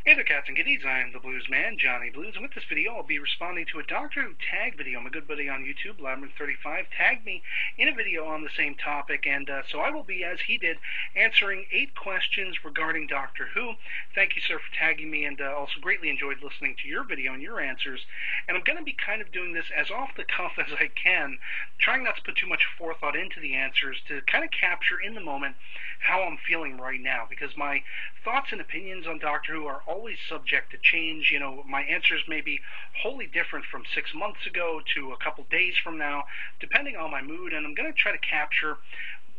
Hey there, cats and kitties. I am the Blues Man, Johnny Blues, and with this video, I'll be responding to a Doctor Who tag video. My good buddy on YouTube, Labyrinth35, tagged me in a video on the same topic, and so I will be, as he did, answering 8 questions regarding Doctor Who. Thank you, sir, for tagging me, and also greatly enjoyed listening to your video and your answers. And I'm going to be kind of doing this as off the cuff as I can, trying not to put too much forethought into the answers, to kind of capture in the moment how I'm feeling right now, because my thoughts and opinions on Doctor Who are always subject to change. You know, my answers may be wholly different from 6 months ago to a couple days from now, depending on my mood, and I'm going to try to capture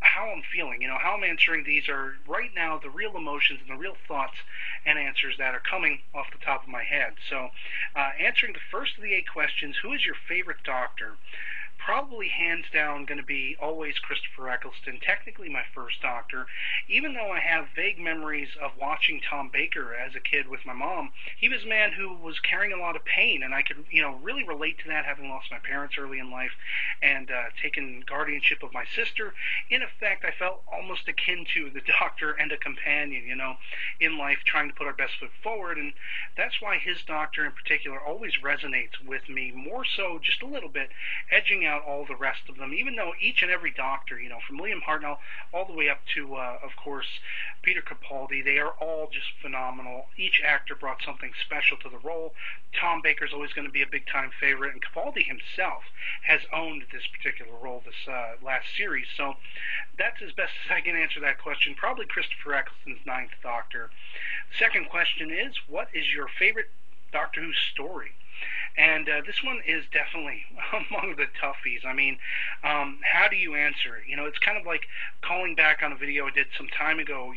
how I'm feeling. You know, how I'm answering these are, right now, the real emotions and the real thoughts and answers that are coming off the top of my head. So, answering the first of the 8 questions, who is your favorite Doctor? Probably hands down going to be always Christopher Eccleston, technically my first Doctor. Even though I have vague memories of watching Tom Baker as a kid with my mom, he was a man who was carrying a lot of pain, and I could, really relate to that, having lost my parents early in life and taken guardianship of my sister. In effect, I felt almost akin to the Doctor and a companion, in life, trying to put our best foot forward, and that's why his Doctor in particular always resonates with me, more so just a little bit, edging out all the rest of them, even though each and every Doctor, from William Hartnell all the way up to, of course, Peter Capaldi, they are all just phenomenal. Each actor brought something special to the role. Tom Baker's always going to be a big-time favorite, and Capaldi himself has owned this particular role this last series, so that's as best as I can answer that question. Probably Christopher Eccleston's 9th Doctor. Second question is, what is your favorite Doctor Who story? And this one is definitely among the toughies. I mean, how do you answer it? It's kind of like calling back on a video I did some time ago,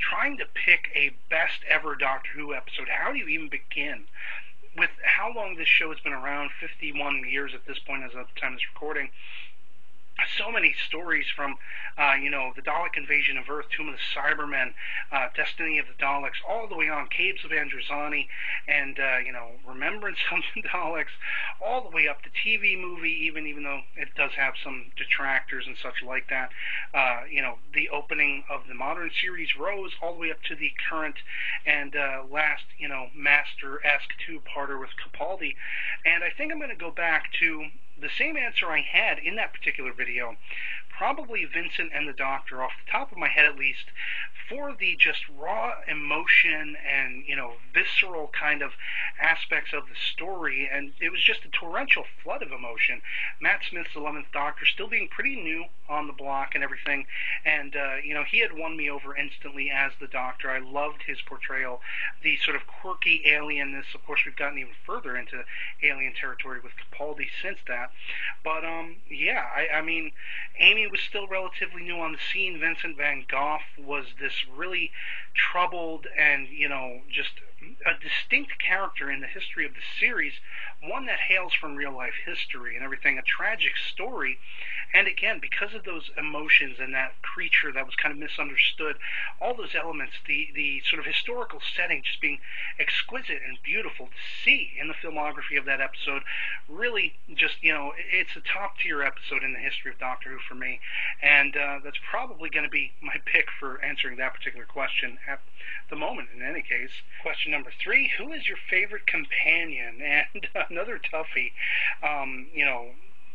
trying to pick a best ever Doctor Who episode. How do you even begin? With how long this show has been around, 51 years at this point as of the time of this recording, so many stories from, the Dalek invasion of Earth, Tomb of the Cybermen, Destiny of the Daleks, all the way on, Caves of Androzani, and, Remembrance of the Daleks, all the way up to TV movie, even though it does have some detractors and such like that. The opening of the modern series Rose, all the way up to the current and last, Master-esque 2-parter with Capaldi. And I think I'm going to go back to the same answer I had in that particular video, probably Vincent and the Doctor, off the top of my head at least, for the just raw emotion and, visceral kind of aspects of the story, and it was just a torrential flood of emotion. Matt Smith's 11th Doctor still being pretty new on the block and everything, and, he had won me over instantly as the Doctor. I loved his portrayal, the sort of quirky alienness. Of course, we've gotten even further into alien territory with Capaldi since that, but, I mean, Amy was still relatively new on the scene. Vincent Van Gogh was this really troubled and, just a distinct character in the history of the series, one that hails from real-life history and everything, a tragic story. And again, because of those emotions and that creature that was kind of misunderstood, all those elements, the sort of historical setting just being exquisite and beautiful to see in the filmography of that episode, really just, it's a top-tier episode in the history of Doctor Who for me, and that's probably going to be my pick for answering that particular question at the moment, in any case. Question number 3, who is your favorite companion? And another toughie,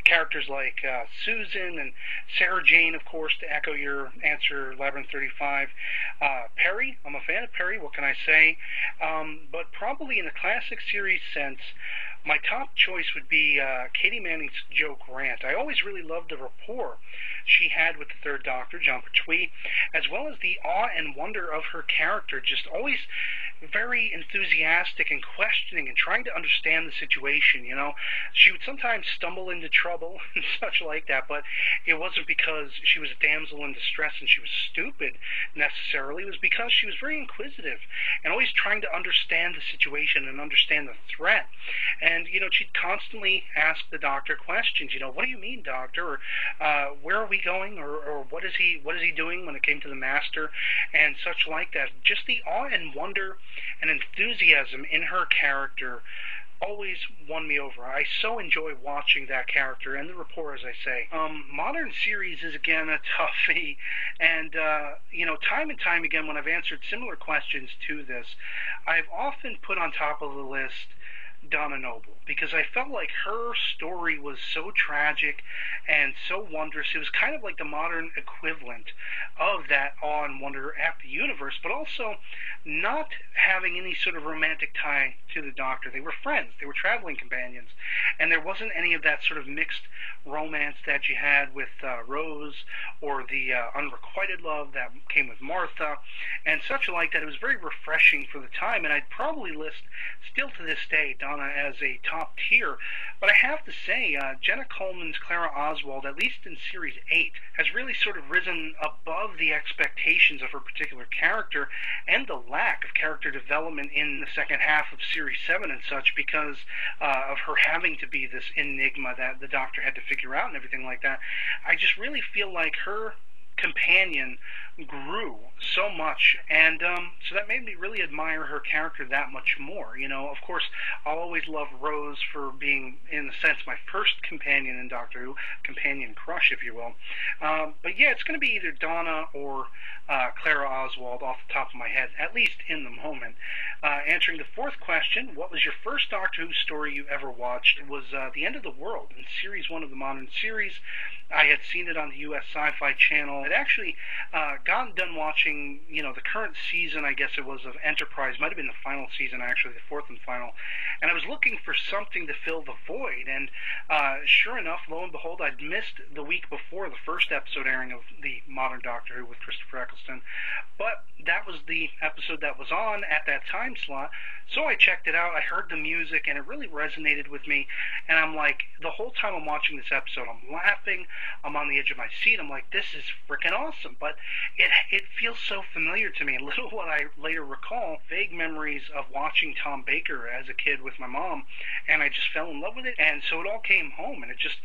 characters like Susan and Sarah Jane, of course, to echo your answer, Labyrinth35. Perry, I'm a fan of Perry, what can I say? But probably in the classic series sense, my top choice would be Katie Manning's Jo Grant. I always really loved the rapport she had with the 3rd Doctor, John Pertwee, as well as the awe and wonder of her character, just always very enthusiastic and questioning and trying to understand the situation, She would sometimes stumble into trouble and such like that, but it wasn't because she was a damsel in distress and she was stupid necessarily. It was because she was very inquisitive and always trying to understand the situation and understand the threat. And, she'd constantly ask the Doctor questions, what do you mean, Doctor? Or where are we going? Or what is he doing when it came to the Master? And such like that. Just the awe and wonder and enthusiasm in her character always won me over. I so enjoy watching that character and the rapport, as I say. Modern series is again a toughie, and time and time again when I've answered similar questions to this, I've often put on top of the list Donna Noble, because I felt like her story was so tragic and so wondrous. It was kind of like the modern equivalent of that awe and wonder at the universe, but also not having any sort of romantic tie to the Doctor. They were friends, they were traveling companions, and there wasn't any of that sort of mixed romance that you had with Rose, or the unrequited love that came with Martha, and such like that. It was very refreshing for the time, and I'd probably list, still to this day, Donna as a top tier. But I have to say, Jenna Coleman's Clara Oswald, at least in Series 8, has really sort of risen above the expectations of her particular character, and the lack of character development in the second half of Series 7 and such, because of her having to be this enigma that the Doctor had to figure out and everything like that. I just really feel like her companion grew so much, and so that made me really admire her character that much more. Of course, I'll always love Rose for being, in a sense, my first companion in Doctor Who, companion crush, if you will. But yeah, it's going to be either Donna or Clara Oswald off the top of my head, at least in the moment. Answering the fourth question, what was your first Doctor Who story you ever watched? It was The End of the World in Series 1 of the modern series. I had seen it on the US Sci-Fi Channel. I'd actually gotten done watching, the current season, I guess it was, of Enterprise. Might have been the final season, actually, the fourth and final. And I was looking for something to fill the void. And sure enough, lo and behold, I'd missed the week before the first episode airing of the modern Doctor Who with Christopher Eccleston. But that was the episode that was on at that time slot. So I checked it out. I heard the music, and it really resonated with me. And I'm like, the whole time I'm watching this episode, I'm laughing. I'm on the edge of my seat. I'm like, this is freaking awesome. But it feels so familiar to me. Little what I later recall, vague memories of watching Tom Baker as a kid with my mom, and I just fell in love with it. And so it all came home, and it just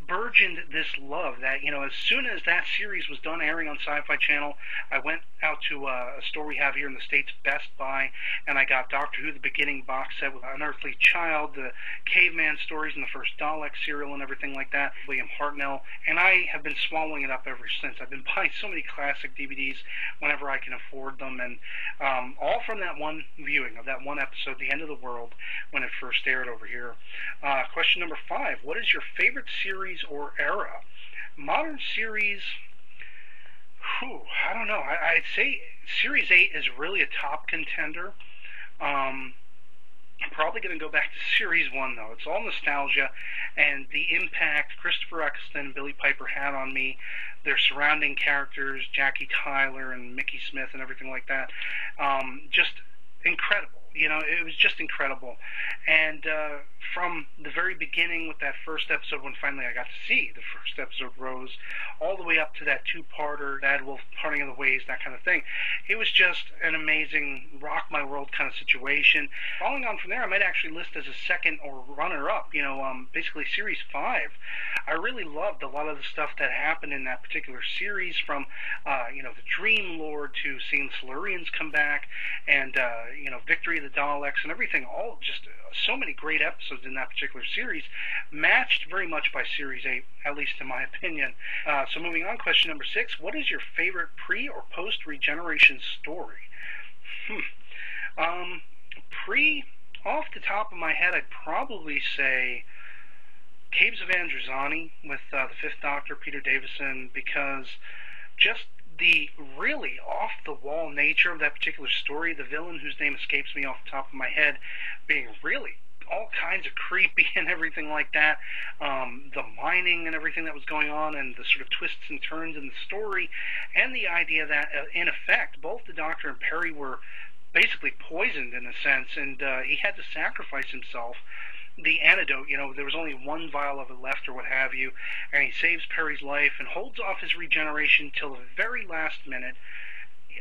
burgeoned this love that, as soon as that series was done airing on Sci-Fi Channel, I went out to a store we have here in the States, Best Buy, and I got Doctor Who, the beginning box set with Unearthly Child, the Caveman stories, and the first Dalek serial and everything like that, William Hartnell, and I have been swallowing it up ever since. I've been buying so many classic DVDs whenever I can afford them, and all from that one viewing of that one episode, The End of the World, when it first aired over here. Question number 5, what is your favorite series or era? Modern series, I don't know. I'd say Series 8 is really a top contender. I'm probably going to go back to Series 1, though. It's all nostalgia, and the impact Christopher Eccleston and Billie Piper had on me, their surrounding characters, Jackie Tyler and Mickey Smith and everything like that, just incredible. It was just incredible. And from the very beginning with that first episode, when finally I got to see the first episode, Rose, all the way up to that two-parter, Bad Wolf, Parting of the Ways, that kind of thing, it was just an amazing rock my world kind of situation. Following on from there, I might actually list as a second or runner-up, basically Series 5. I really loved a lot of the stuff that happened in that particular series, from, the Dream Lord to seeing the Silurians come back, and, Victory of the Daleks and everything, all just so many great episodes in that particular series, matched very much by Series 8, at least in my opinion. So moving on, question number 6, what is your favorite pre- or post-regeneration story? Off the top of my head, I'd probably say Caves of Androzani with the Fifth Doctor, Peter Davison, because just the really off-the-wall nature of that particular story, the villain whose name escapes me off the top of my head, being really all kinds of creepy and everything like that, the mining and everything that was going on, and the sort of twists and turns in the story, and the idea that, in effect, both the Doctor and Perry were basically poisoned in a sense, and he had to sacrifice himself. The antidote, there was only one vial of it left or what have you, and he saves Perry's life and holds off his regeneration till the very last minute,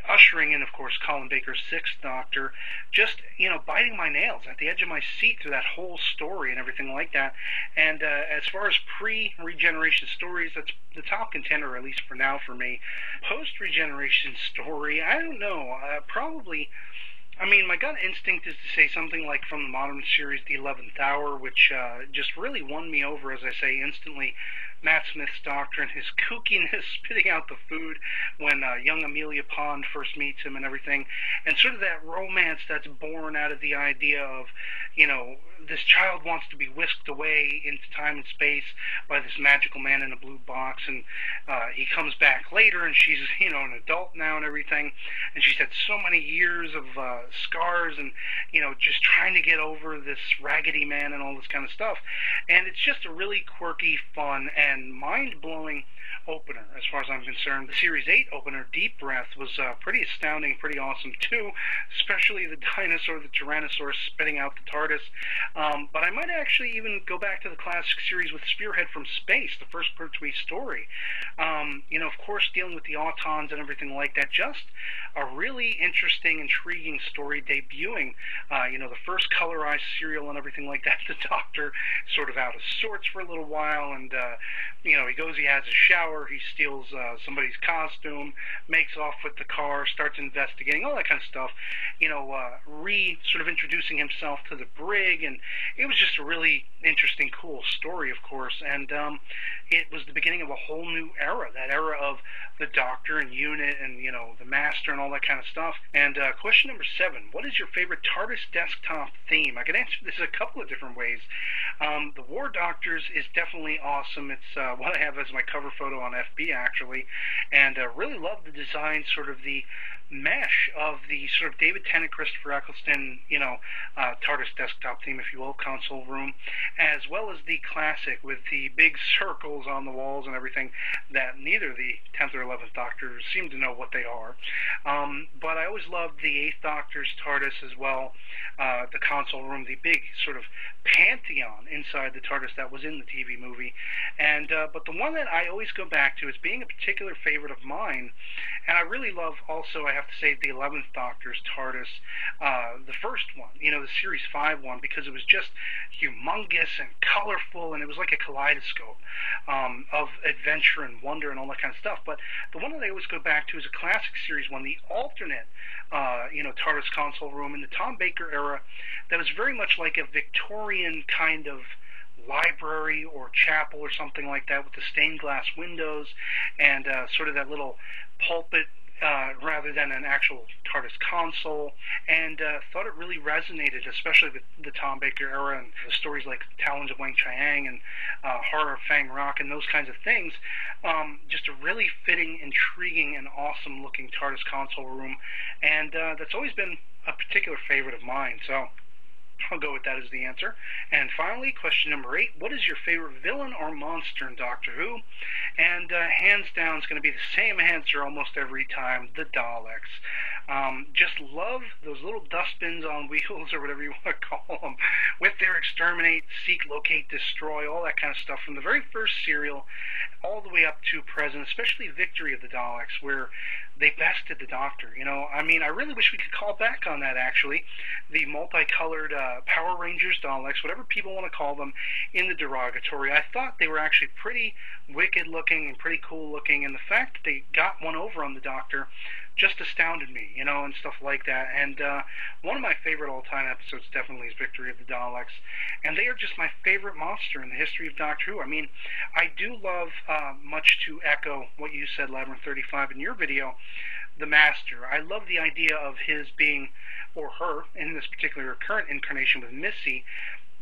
ushering in, of course, Colin Baker's Sixth Doctor, just, biting my nails at the edge of my seat through that whole story and everything like that. And as far as pre-regeneration stories, that's the top contender, at least for now, for me. Post-regeneration story, I don't know, probably I mean, my gut instinct is to say something like from the modern series, The 11th Hour, which just really won me over, as I say, instantly. Matt Smith's doctor and his kookiness, spitting out the food when young Amelia Pond first meets him and everything, and sort of that romance that's born out of the idea of, you know, this child wants to be whisked away into time and space by this magical man in a blue box, and he comes back later, and she's, you know, an adult now and everything, and she's had so many years of scars and, you know, just trying to get over this raggedy man and all this kind of stuff. And it's just a really quirky, fun, and mind-blowing opener, as far as I'm concerned. The Series 8 opener, Deep Breath, was pretty astounding, pretty awesome, too, especially the dinosaur, the Tyrannosaurus, spitting out the TARDIS. But I might actually even go back to the classic series with Spearhead from Space, the first Pertwee story. You know, of course, dealing with the Autons and everything like that. Just a really interesting, intriguing story debuting, you know, the first colorized serial and everything like that. The Doctor sort of out of sorts for a little while, and, you know, he has a shower, he steals somebody's costume, makes off with the car, starts investigating, all that kind of stuff, you know, sort of introducing himself to the brig, and it was just a really interesting, cool story, of course, and it was the beginning of a whole new era, that era of the Doctor and Unit and, you know, the Master and all that kind of stuff. And question number 7, what is your favorite TARDIS desktop theme? I could answer this a couple of different ways. The War Doctors is definitely awesome. It's what I have as my cover photo on FB, actually, and really love the design, sort of the mesh of the sort of David Tennant, Christopher Eccleston, you know, TARDIS desktop theme, if you will, console room, as well as the classic with the big circles on the walls and everything that neither the 10th or 11th Doctors seem to know what they are. But I always loved the 8th Doctor's TARDIS as well, the console room, the big sort of pantheon inside the TARDIS that was in the TV movie. And but the one that I always go back to as being a particular favorite of mine, and I really love also, I have to say, the 11th Doctor's TARDIS, the first one, you know, the Series 5 one, because it was just humongous and colorful, and it was like a kaleidoscope of adventure and wonder and all that kind of stuff. But the one that I always go back to is a classic Series 1, the alternate, you know, TARDIS console room in the Tom Baker era that was very much like a Victorian kind of library or chapel or something like that, with the stained glass windows and sort of that little pulpit rather than an actual TARDIS console, and thought it really resonated, especially with the Tom Baker era and the stories like Talons of Wang Chiang and Horror of Fang Rock and those kinds of things. Just a really fitting, intriguing, and awesome looking TARDIS console room, and that's always been a particular favorite of mine, so I'll go with that as the answer. And finally, question number 8, what is your favorite villain or monster in Doctor Who? And hands down, it's going to be the same answer almost every time, the Daleks. Just love those little dustbins on wheels, or whatever you want to call them, with their exterminate, seek, locate, destroy, all that kind of stuff, from the very first serial all the way up to present, especially Victory of the Daleks, where they bested the Doctor. You know, I mean, I really wish we could call back on that, actually. The multicolored Power Rangers Daleks, whatever people want to call them, in the derogatory. I thought they were actually pretty wicked looking and pretty cool looking, and the fact that they got one over on the Doctor just astounded me, you know, and stuff like that. And one of my favorite all-time episodes definitely is Victory of the Daleks, and they are just my favorite monster in the history of Doctor Who. I mean, I do love, much to echo what you said, Labyrinth 35, in your video, the Master. I love the idea of his being, or her, in this particular current incarnation with Missy,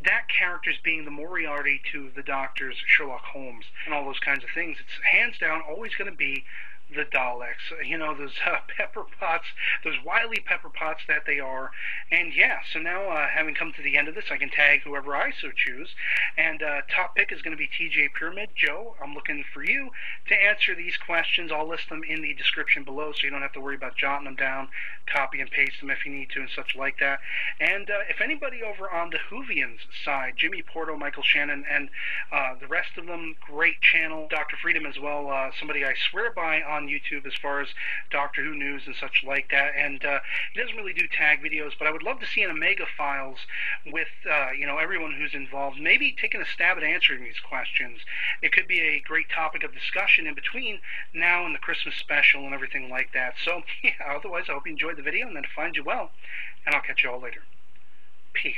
that character's being the Moriarty to the Doctor's Sherlock Holmes and all those kinds of things. It's hands down always going to be the Daleks, you know, those pepper pots, those wily pepper pots that they are. And yeah, so now having come to the end of this, I can tag whoever I so choose. And top pick is going to be TJ Pyramid. Joe, I'm looking for you to answer these questions. I'll list them in the description below, so you don't have to worry about jotting them down, copy and paste them if you need to, and such like that. And if anybody over on the Whovians side, Jimmy Porto, Michael Shannon, and the rest of them, great channel. Dr. Freedom as well, somebody I swear by on on YouTube as far as Doctor Who news and such like that, and he doesn't really do tag videos, but I would love to see an Omega Files with everyone who's involved, maybe taking a stab at answering these questions. It could be a great topic of discussion in between now and the Christmas special and everything like that. So, yeah, otherwise, I hope you enjoyed the video, and then find you well, and I'll catch you all later. Peace.